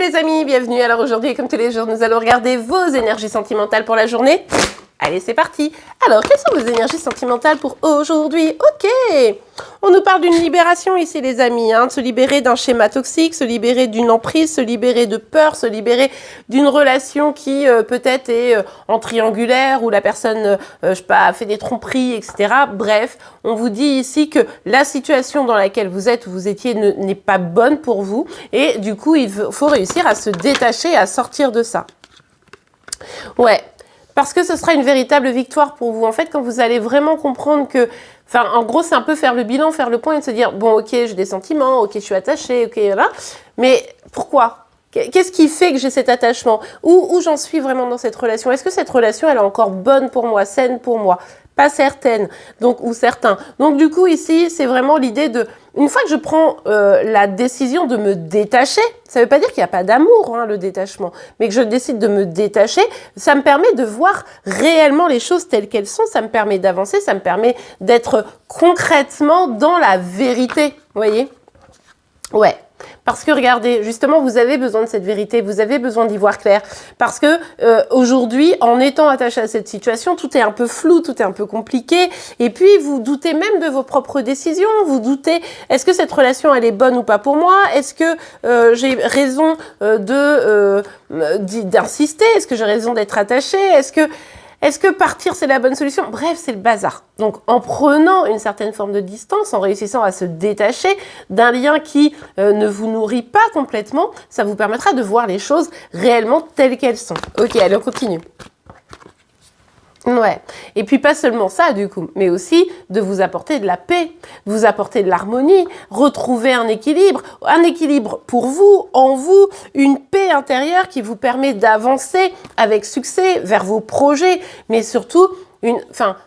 les amis, bienvenue. Alors aujourd'hui, comme tous les jours, nous allons regarder vos énergies sentimentales pour la journée. Allez, c'est parti. Alors, quelles sont vos énergies sentimentales pour aujourd'hui? Ok. On nous parle d'une libération ici, les amis. Hein, de se libérer d'un schéma toxique, se libérer d'une emprise, se libérer de peur, se libérer d'une relation qui peut-être est en triangulaire, où la personne, je sais pas, a fait des tromperies, etc. Bref, on vous dit ici que la situation dans laquelle vous êtes, où vous étiez, n'est pas bonne pour vous. Et du coup, il faut réussir à se détacher, à sortir de ça. Ouais. Parce que ce sera une véritable victoire pour vous. En fait, quand vous allez vraiment comprendre que... Enfin, en gros, c'est un peu faire le bilan, faire le point et de se dire, bon, ok, j'ai des sentiments, ok, je suis attachée, ok, voilà. Mais pourquoi? Qu'est-ce qui fait que j'ai cet attachement? Où j'en suis vraiment dans cette relation? Est-ce que cette relation, elle est encore bonne pour moi, saine pour moi? Pas certaine, donc, ou certain. Donc, du coup, ici, c'est vraiment l'idée de... Une fois que je prends la décision de me détacher, ça ne veut pas dire qu'il n'y a pas d'amour, hein, le détachement, mais que je décide de me détacher, ça me permet de voir réellement les choses telles qu'elles sont, ça me permet d'avancer, ça me permet d'être concrètement dans la vérité, vous voyez? Ouais. Parce que regardez, justement, vous avez besoin de cette vérité, vous avez besoin d'y voir clair. Parce que aujourd'hui, en étant attaché à cette situation, tout est un peu flou, tout est un peu compliqué. Et puis, vous doutez même de vos propres décisions. Vous doutez, est-ce que cette relation, elle est bonne ou pas pour moi? Est-ce que j'ai raison d'insister? Est-ce que j'ai raison d'être attachée? Est-ce que partir, c'est la bonne solution? Bref, c'est le bazar. Donc, en prenant une certaine forme de distance, en réussissant à se détacher d'un lien qui ne vous nourrit pas complètement, ça vous permettra de voir les choses réellement telles qu'elles sont. Ok, allez, on continue. Ouais. Et puis pas seulement ça du coup, mais aussi de vous apporter de la paix, de vous apporter de l'harmonie, retrouver un équilibre pour vous, en vous, une paix intérieure qui vous permet d'avancer avec succès vers vos projets, mais surtout,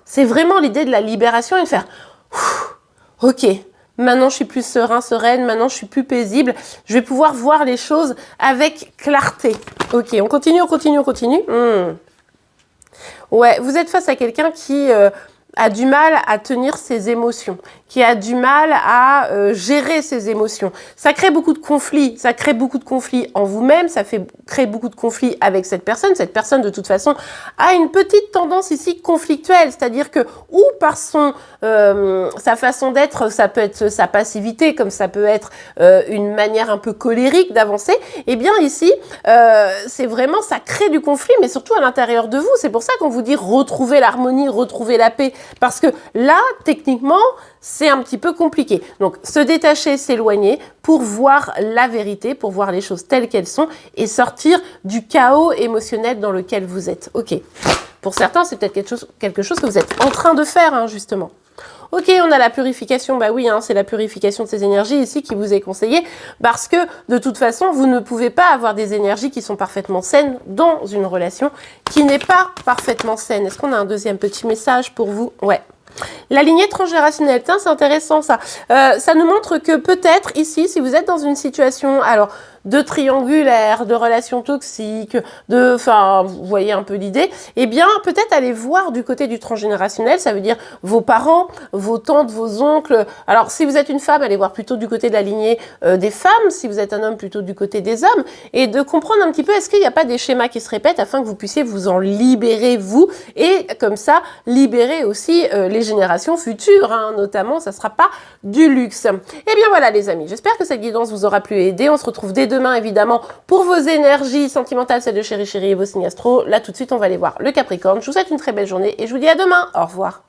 c'est vraiment l'idée de la libération et de faire ok, maintenant je suis plus sereine, maintenant je suis plus paisible, je vais pouvoir voir les choses avec clarté. Ok, on continue. Ouais, vous êtes face à quelqu'un qui a du mal à tenir ses émotions, qui a du mal à gérer ses émotions. Ça crée beaucoup de conflits, en vous-même, ça crée beaucoup de conflits avec cette personne. Cette personne, de toute façon, a une petite tendance ici conflictuelle, c'est-à-dire que, ou par sa façon d'être, ça peut être sa passivité, comme ça peut être une manière un peu colérique d'avancer, eh bien ici, c'est vraiment, ça crée du conflit, mais surtout à l'intérieur de vous. C'est pour ça qu'on vous dit retrouver l'harmonie, retrouver la paix, parce que là, techniquement, c'est un petit peu compliqué. Donc, se détacher, s'éloigner pour voir la vérité, pour voir les choses telles qu'elles sont et sortir du chaos émotionnel dans lequel vous êtes. Ok. Pour certains, c'est peut-être quelque chose que vous êtes en train de faire, hein, justement. Ok, on a la purification, bah oui, hein, c'est la purification de ces énergies ici qui vous est conseillée parce que de toute façon, vous ne pouvez pas avoir des énergies qui sont parfaitement saines dans une relation qui n'est pas parfaitement saine. Est-ce qu'on a un deuxième petit message pour vous? Ouais. La lignée transgénérationnelle, tiens, c'est intéressant ça. Ça nous montre que peut-être ici, si vous êtes dans une situation, alors de triangulaire, de relations toxiques, vous voyez un peu l'idée, eh bien, peut-être aller voir du côté du transgénérationnel, ça veut dire vos parents, vos tantes, vos oncles. Alors, si vous êtes une femme, allez voir plutôt du côté de la lignée des femmes, si vous êtes un homme, plutôt du côté des hommes, et de comprendre un petit peu, est-ce qu'il n'y a pas des schémas qui se répètent afin que vous puissiez vous en libérer, vous, et comme ça, libérer aussi les générations futures, hein, notamment, ça ne sera pas du luxe. Eh bien, voilà, les amis, j'espère que cette guidance vous aura plu et aidé. On se retrouve dès demain, évidemment, pour vos énergies sentimentales, celles de Chéri Chéri et vos signes astro. Là, tout de suite, on va aller voir le Capricorne. Je vous souhaite une très belle journée et je vous dis à demain. Au revoir.